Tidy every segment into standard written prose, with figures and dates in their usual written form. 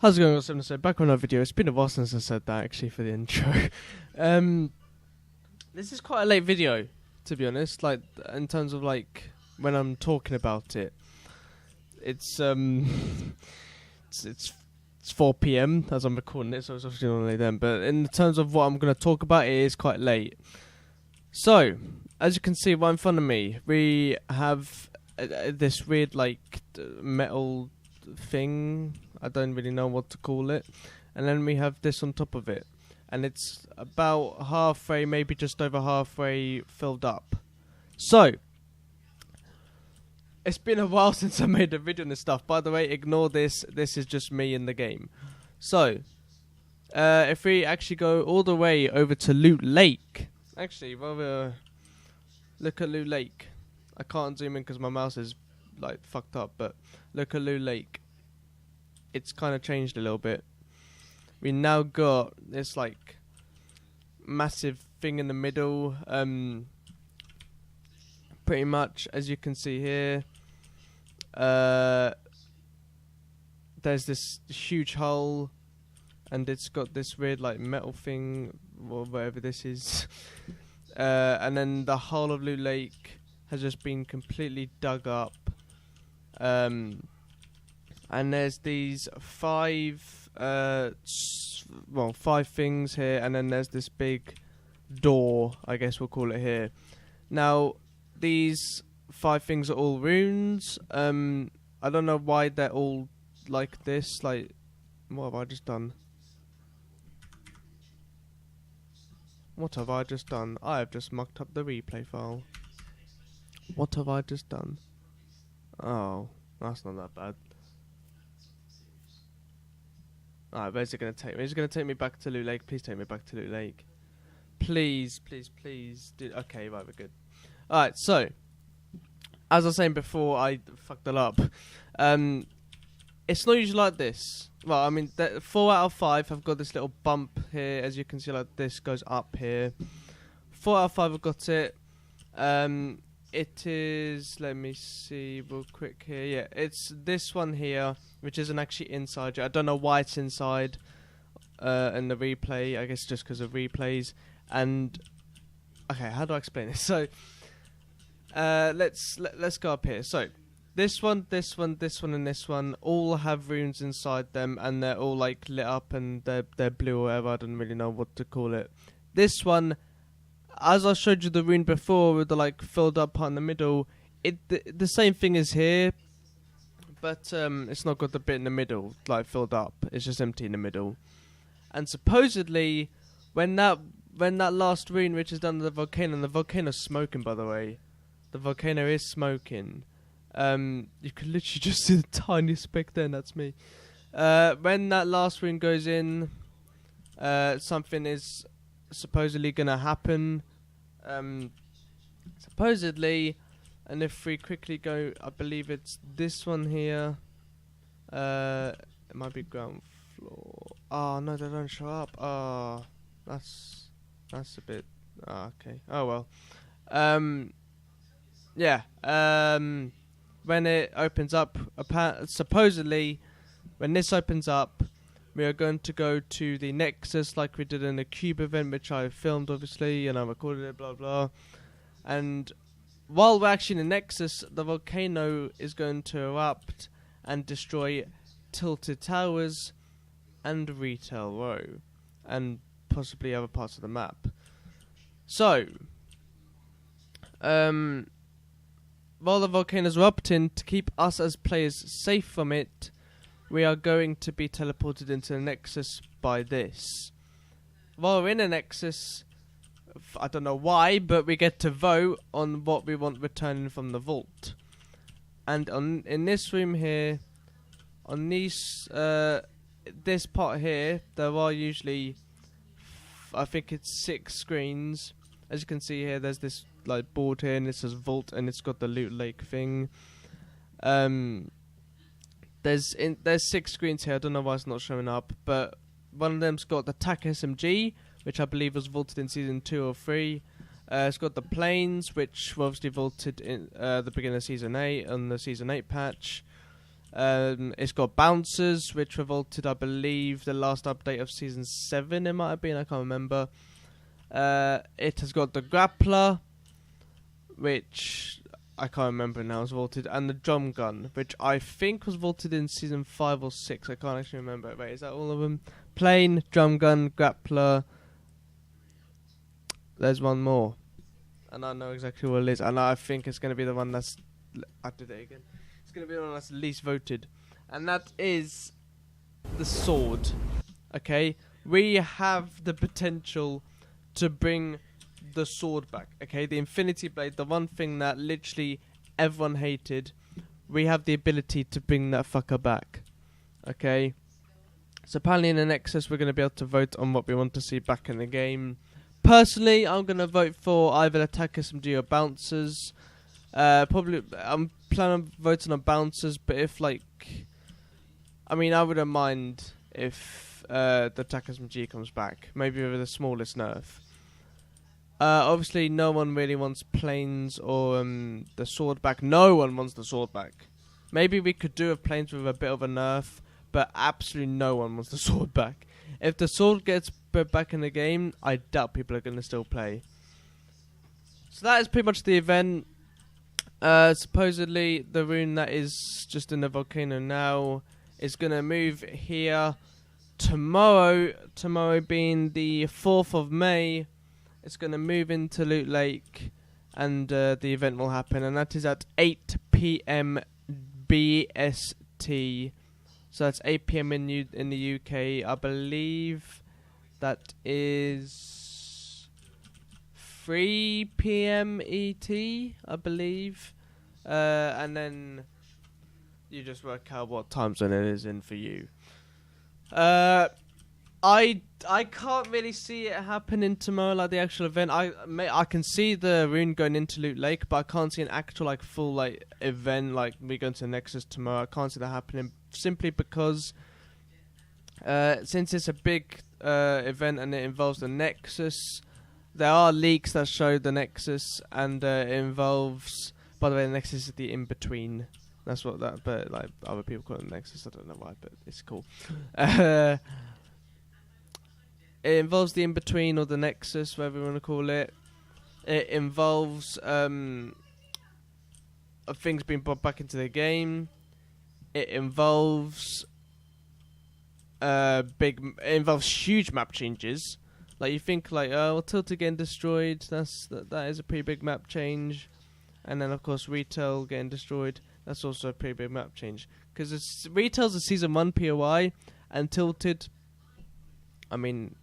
How's it going? Cypnos? Back on another video. It's been a while since I said that actually for the intro. This is quite a late video, to be honest. Like in terms of like when I'm talking about it, it's 4 p.m. as I'm recording it, so it's obviously not late then. But in terms of what I'm going to talk about, it is quite late. So as you can see right in front of me, we have this weird like metal thing. I don't really know what to call it. And then we have this on top of it. And it's about halfway, maybe just over halfway filled up. So, it's been a while since I made a video on this stuff. By the way, ignore this. This is just me in the game. So, if we actually go all the way over to Loot Lake. Actually, rather look at Loot Lake. I can't zoom in because my mouse is like fucked up. But look at Loot Lake. It's kind of changed a little bit. We now got this like massive thing in the middle. Pretty much as you can see here. There's this huge hull, and it's got this weird like metal thing, or whatever this is. And then the whole of Loot Lake has just been completely dug up. And there's these five things here, and then there's this big door, I guess we'll call it here. Now, these 5 things are all runes. I don't know why they're all like this. Like, what have I just done? What have I just done? I have just mucked up the replay file. What have I just done? Oh, that's not that bad. Alright, where's it going to take me? It's going to take me back to Loot Lake. Please take me back to Loot Lake. Please, please, please. Okay, right, we're good. Alright, so, as I was saying before, I fucked it up. It's not usually like this. Well, I mean, 4 out of 5 have got this little bump here. As you can see, like this goes up here. 4 out of 5 have got it. It is, let me see real quick here. Yeah, it's this one here, which isn't actually inside. I don't know why it's inside in the replay. I guess just because of replays. And okay, how do I explain this? So let's go up here. So this one, this one, this one, and this one all have runes inside them, and they're all like lit up, and they're blue or whatever. I don't really know what to call it. This one, as I showed you the rune before with the like filled up part in the middle, the same thing is here, but it's not got the bit in the middle like filled up. It's just empty in the middle. And supposedly, when that last rune which is done to the volcano, and the volcano's smoking, by the way, the volcano is smoking. You can literally just see the tiniest speck there, and that's me. When that last rune goes in, something is supposedly gonna happen, supposedly, and if we quickly go, I believe it's this one here. It might be ground floor. Oh no, they don't show up. Oh, that's a bit. Oh, okay. Oh well. Yeah. When it opens up, supposedly, when this opens up, we are going to go to the Nexus like we did in the Cube event, which I filmed, obviously, and I recorded it, blah, blah. And while we're actually in the Nexus, the volcano is going to erupt and destroy Tilted Towers and Retail Row, and possibly other parts of the map. So, while the volcano is erupting, to keep us as players safe from it, we are going to be teleported into the Nexus by this. While we're in the Nexus, I don't know why, but we get to vote on what we want returning from the vault. And in this room here, on these, this part here, there are usually, I think it's 6 screens. As you can see here, there's this like board here, and it says vault, and it's got the Loot Lake thing. There's 6 screens here. I don't know why it's not showing up, but one of them's got the TAC SMG, which I believe was vaulted in season 2 or 3. It's got the planes, which were obviously vaulted in the beginning of season 8 on the season 8 patch. It's got bouncers, which were vaulted, I believe, the last update of Season 7, it might have been, I can't remember. It has got the grappler, which I can't remember now, is vaulted, and the drum gun, which I think was vaulted in Season 5 or 6, I can't actually remember. Wait, is that all of them? Plane, drum gun, grappler. There's one more. And I know exactly what it is, and I think it's going to be the one that's... I did it again. It's going to be the one that's least voted. And that is the sword. Okay? We have the potential to bring the sword back. Okay? The Infinity Blade, the one thing that literally everyone hated. We have the ability to bring that fucker back. Okay? So apparently in the Nexus we're going to be able to vote on what we want to see back in the game. Personally, I'm going to vote for either Attack SMG or Bouncers. Probably, I'm planning on voting on Bouncers, but if, like... I mean, I wouldn't mind if the Attack SMG comes back. Maybe with the smallest nerf. Obviously, no one really wants planes or the sword back. No one wants the sword back. Maybe we could do planes with a bit of a nerf, but absolutely no one wants the sword back. If the sword gets back in the game, I doubt people are going to still play. So that is pretty much the event. Supposedly, the rune that is just in the volcano now is going to move here tomorrow. Tomorrow being the 4th of May, it's going to move into Loot Lake, and the event will happen, and that is at 8 PM BST. So that's 8 PM in the UK. I believe that is 3 PM ET, I believe. And then you just work out what time zone it is in for you. I can't really see it happening tomorrow, like the actual event. I can see the rune going into Loot Lake, but I can't see an actual like full like event like we going to Nexus tomorrow. I can't see that happening simply because since it's a big event and it involves the Nexus, there are leaks that show the Nexus, and it involves. By the way, the Nexus is the in between. That's what that. But like other people call it the Nexus. I don't know why, but it's cool. It involves the in-between or the Nexus, whatever you want to call it. It involves things being brought back into the game. It involves it involves huge map changes. Like you think like, oh, well, Tilted getting destroyed. That is a pretty big map change. And then of course Retail getting destroyed. That's also a pretty big map change. Because Retail's a Season 1 POI, and Tilted. I mean.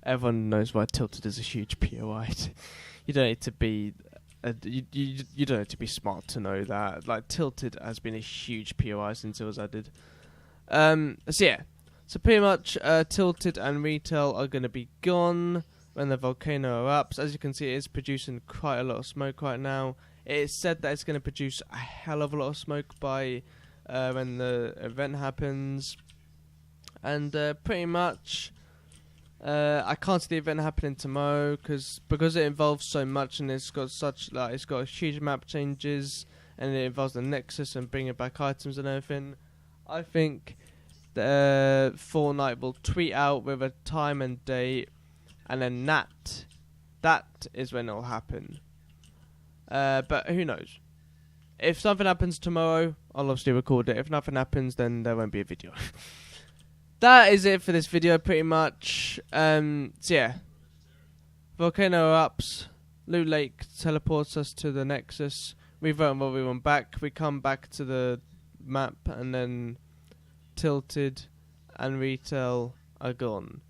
Everyone knows why Tilted is a huge POI. You don't need to be, you don't need to be smart to know that. Like Tilted has been a huge POI since it was added. So yeah, so pretty much Tilted and Retail are going to be gone when the volcano erupts. As you can see, it is producing quite a lot of smoke right now. It is said that it's going to produce a hell of a lot of smoke by when the event happens, and pretty much. I can't see the event happening tomorrow because it involves so much, and it's got it's got huge map changes, and it involves the Nexus and bringing back items and everything. I think Fortnite will tweet out with a time and date, and then that is when it'll happen. But who knows? If something happens tomorrow, I'll obviously record it. If nothing happens, then there won't be a video. That is it for this video, pretty much. So yeah, volcano erupts, Loot Lake teleports us to the Nexus. We vote on what we want back. We come back to the map, and then Tilted and Retail are gone.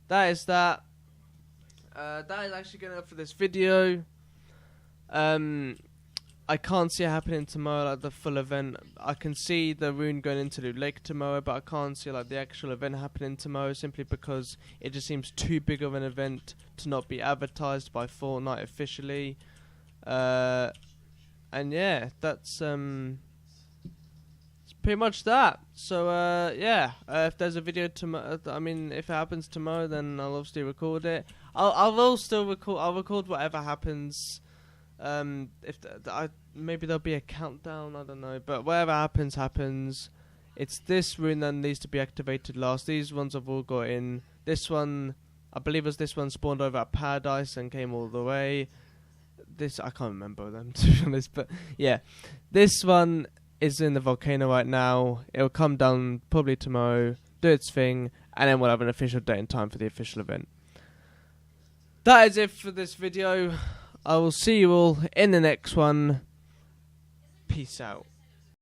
That is that. That is actually going to for this video. I can't see it happening tomorrow, like the full event. I can see the rune going into Loot Lake tomorrow, but I can't see like the actual event happening tomorrow, simply because it just seems too big of an event to not be advertised by Fortnite officially. And yeah, that's it's pretty much that. So yeah, if there's a video tomorrow, I mean, if it happens tomorrow, then I'll obviously record it. I'll record whatever happens. Maybe there'll be a countdown. I don't know, but whatever happens. It's this rune that needs to be activated last. These ones I've all got in. This one, I believe, this one spawned over at Paradise and came all the way. This I can't remember them to be honest, but yeah, this one is in the volcano right now. It'll come down probably tomorrow, do its thing, and then we'll have an official date and time for the official event. That is it for this video. I will see you all in the next one. Peace out.